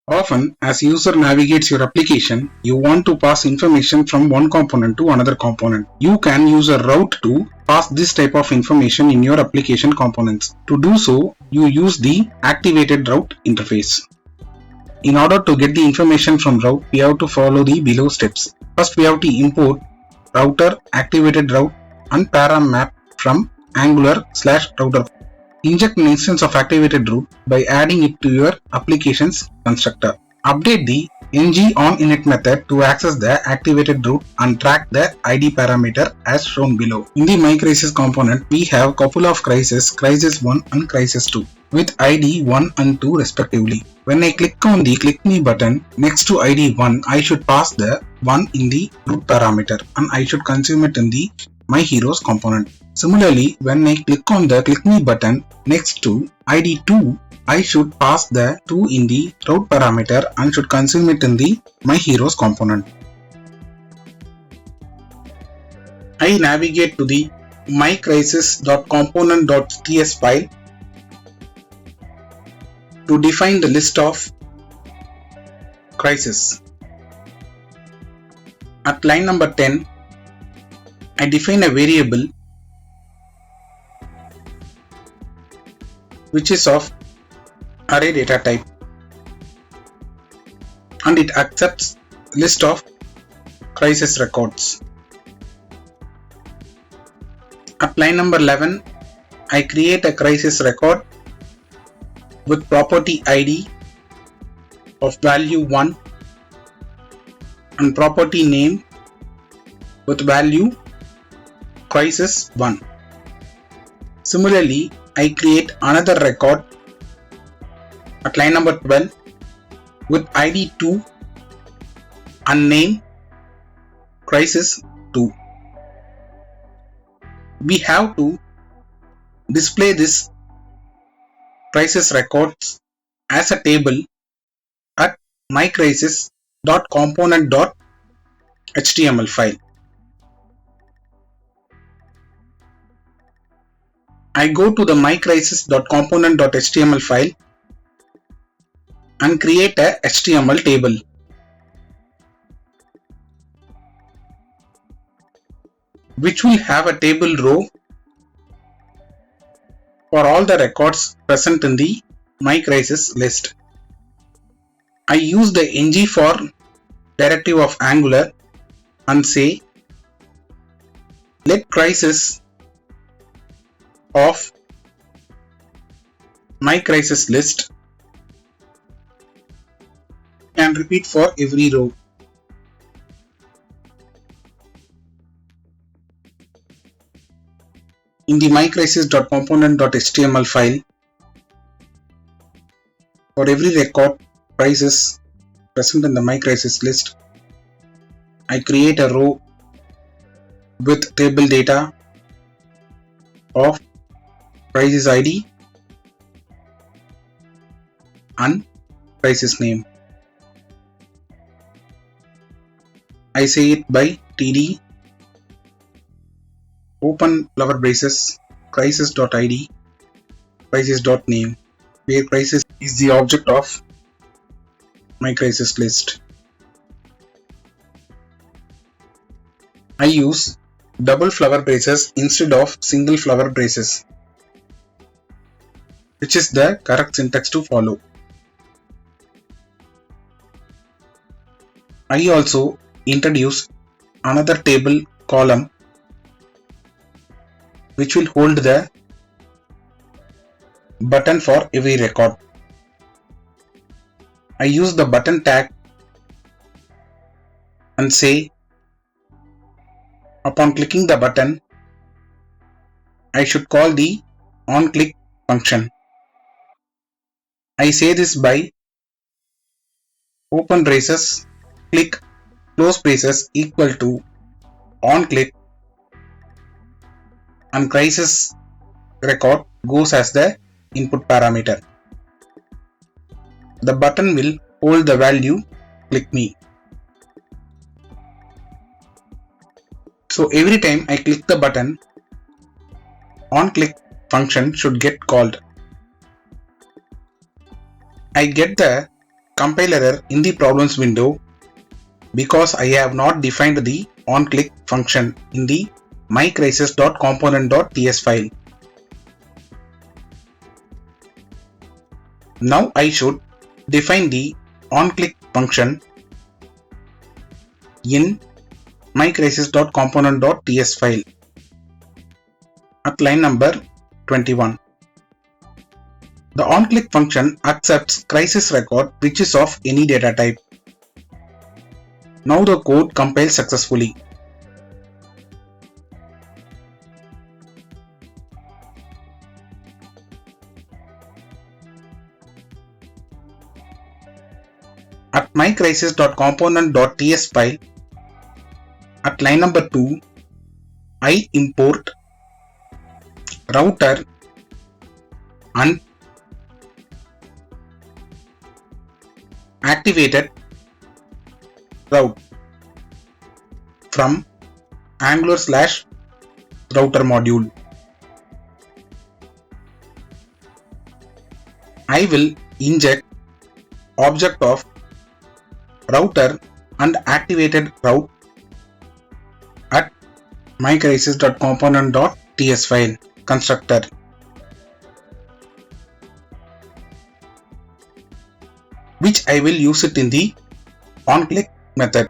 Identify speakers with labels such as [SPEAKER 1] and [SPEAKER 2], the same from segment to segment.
[SPEAKER 1] Often, as user navigates your application, you want to pass information from one component to another component. You can use a route to pass this type of information in your application components. To do so, you use the activated route interface. In order to get the information from route, we have to follow the below steps. First, we have to import router activated route and param map from Angular/router. Inject an instance of activated route by adding it to your application's constructor. Update the ng-on-init method to access the activated route and track the ID parameter as shown below. In the MyCrisis component, we have couple of crises, Crisis 1 and Crisis 2, with ID 1 and 2 respectively. When I click on the Click Me button next to ID 1, I should pass the 1 in the root parameter and I should consume it in the My Heroes component. Similarly, when I click on the Click Me button next to ID 2, I should pass the 2 in the route parameter and should consume it in the My Heroes component. I navigate to the mycrisis.component.ts file to define the list of crises. At line number 10, I define a variable which is of array data type and it accepts list of crisis records. At line number 11, I create a crisis record with property ID of value 1 and property name with value crisis 1. Similarly, I create another record at line number 12 with ID 2 and name crisis 2. We have to display this crisis records as a table at mycrisis.component.html file. I go to the mycrisis.component.html file and create a HTML table. Which will have a table row for all the records present in the MyCrisis list. I use the ng-for directive of Angular and say let crisis of MyCrisis list and repeat for every row. In the mycrisis.component.html file, for every record crisis present in the MyCrisis list, I create a row with table data of crisis ID and crisis name. I say it by td open flower braces crisis.id crisis.name, where crisis is the object of MyCrisis list. I use double flower braces instead of single flower braces, which is the correct syntax to follow. I also introduce another table column which will hold the button for every record. I use the button tag and say upon clicking the button, I should call the onClick function. I say this by open braces click close braces equal to onClick and crisis record goes as the input parameter. The button will hold the value click me. So every time I click the button, onClick function should get called. I get the compile error in the problems window because I have not defined the onClick function in the mycrisis.component.ts file. Now I should define the onClick function in mycrisis.component.ts file at line number 21. The onClick function accepts crisis record which is of any data type. Now the code compiles successfully. At mycrisis.component.ts file, at line number 2, I import router and activated route from Angular/router module. I will inject object of router and activated route at mycrisis.component.ts file constructor. Which I will use it in the onClick method.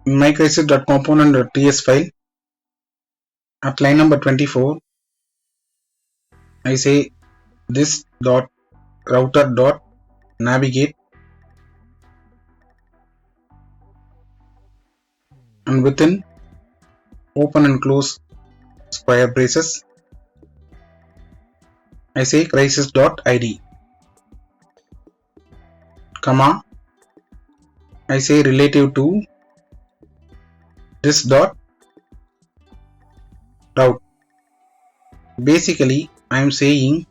[SPEAKER 1] In mycrisis.component.ts file, at line number 24, I say this dot router dot navigate, and within open and close square braces I say crisis.id, comma I say relative to this dot route. Basically I am saying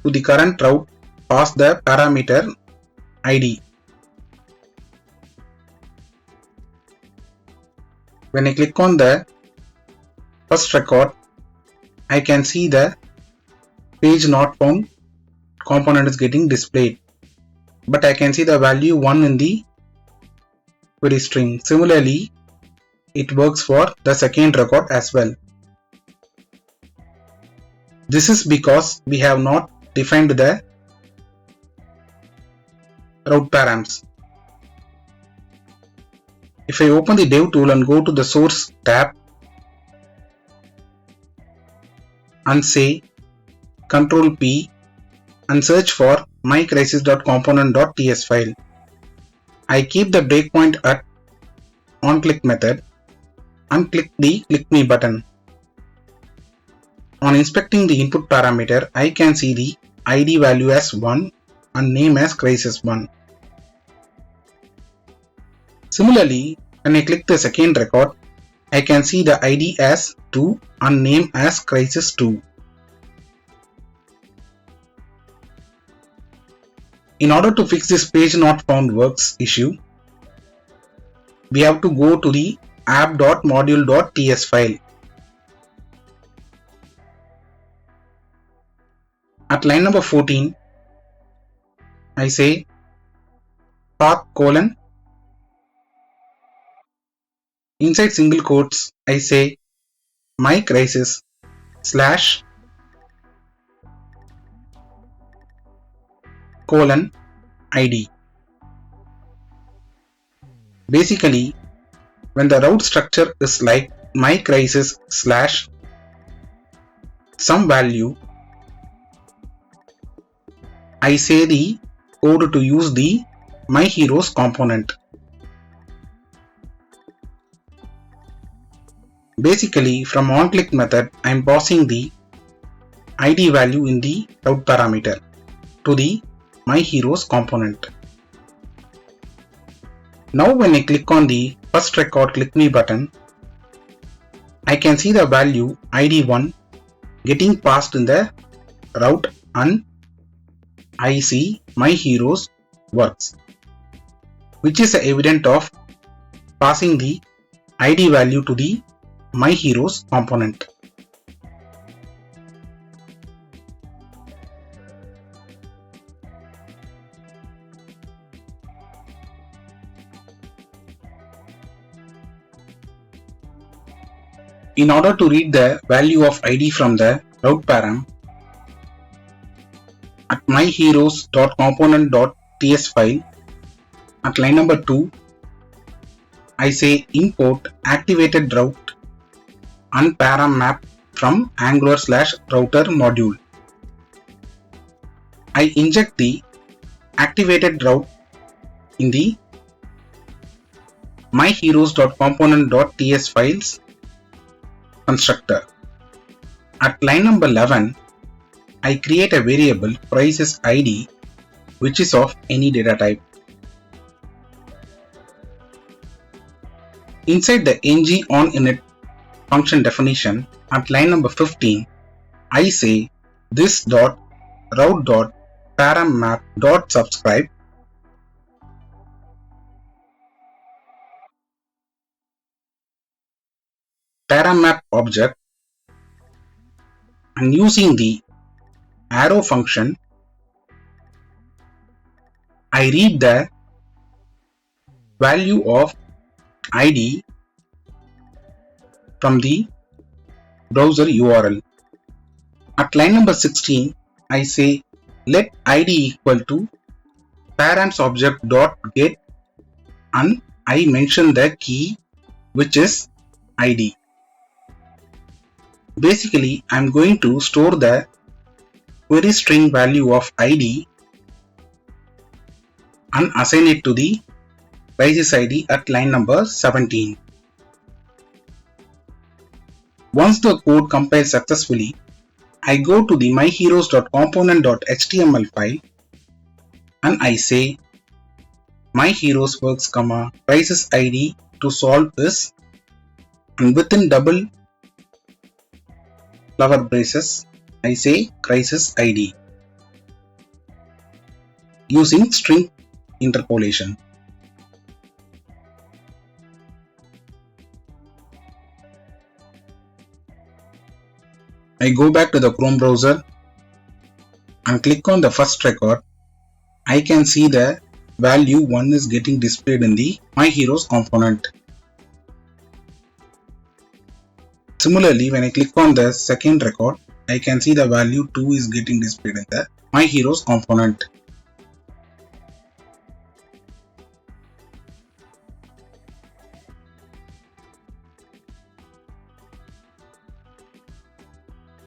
[SPEAKER 1] to the current route pass the parameter id. When I click on the first record, I can see the page not found component is getting displayed, but I can see the value 1 in the query string. Similarly, it works for the second record as well. This is because we have not defined the route params. If I open the dev tool and go to the source tab and say Ctrl P and search for mycrisis.component.ts file, I keep the breakpoint at onClick method and click the click me button. On inspecting the input parameter, I can see the id value as 1 and name as crisis1. Similarly, when I click the second record, I can see the id as 2 and name as crisis2. In order to fix this page not found works issue, we have to go to the app.module.ts file. At line number 14, I say path : inside single quotes I say mycrisis/ id. Basically, when the route structure is like mycrisis/ some value, I say the code to use the myheroes component. Basically, from onClick method, I am passing the id value in the route parameter to the myheroes component. Now when I click on the first record click me button, I can see the value id1 getting passed in the route and I see myheroes works, which is evident of passing the id value to the My Heroes component. In order to read the value of ID from the route param, at myheroes.component.ts file, at line number 2, I say import activated route and param map from Angular/router module. I inject the activated route in the myheroes.component.ts files constructor. At line number 11, I create a variable prices ID which is of any data type. Inside the ng-on-init function definition, at line number 15, I say this.route.parammap.subscribe parammap object, and using the arrow function, I read the value of ID from the browser URL. At line number 16, I say let ID equal to params object dot get, and I mention the key which is ID. Basically, I am going to store the query string value of ID and assign it to the prices ID at line number 17. Once the code compiles successfully, I go to the myheroes.component.html file and I say myheroesworks, prices ID to solve this, and within double flower braces I say crisis ID using string interpolation. I go back to the Chrome browser and click on the first record. I can see the value 1 is getting displayed in the myheroes component. Similarly, when I click on the second record, I can see the value 2 is getting displayed in the myheroes component.